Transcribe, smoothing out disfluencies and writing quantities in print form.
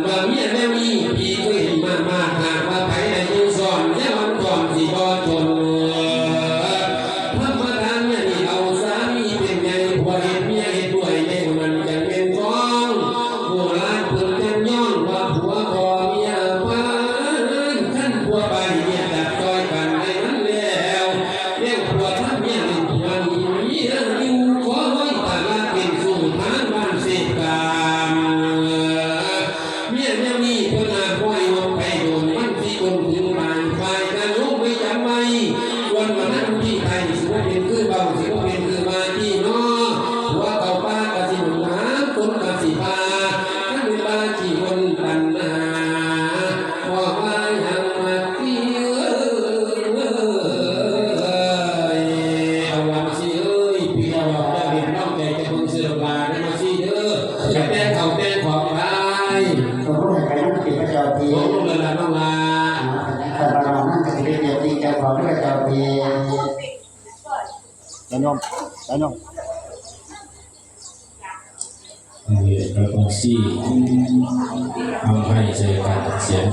ว่าเมียแม่มีพี่เคยเห็นมากหากว่าไผได้ยินสอนแค่วันก่อนสิบ่จนธรรมดาเนี่ยนี่เอาสามีเป็นไงผัวเห็นเมียเห็นด้วยแม่มันจะเป็นฟ้องโบราณเพิ่นจังย้อนว่าผัวขอเมียบ้านท่านผัวไปเนี่ยดัดจอยกันให้มันแล้วผัวท่านเมียหนึ่งผัวนี้มีเรื่องอยู่ขอไว้ตาละเป็นสู่ทางบ้านเสกกามเมียแม่มีเพิ่นอาปล่อยลงไปโดนมันที่คนถึงบ้านฝ่ายกันลุกไม่จำไว้วันวันนั้นที่ไทยสิว่าเป็นคือเบาสิว่าเป็นคือมาที่น้อหัวเก่าป้ากะสิหนุนหาคนกะสิพาท่านเป็นบ้าที่คนปัญหาบอกว่ายังมาที่เอาวันสิเอ้ยพี่เราจะเป็นน้องใจจะคงเสือบาได้มาสิเด้อจะแป้งเขาแป้งของไปผมก็ให้ไปนั่งกินพระเจ้าพีผมเลยละน้องลาแต่บางนั่งกินเดียวดีใจของพระเจ้าพีแล้วน้องเราต้องซี่ทำให้เจอกันเสียง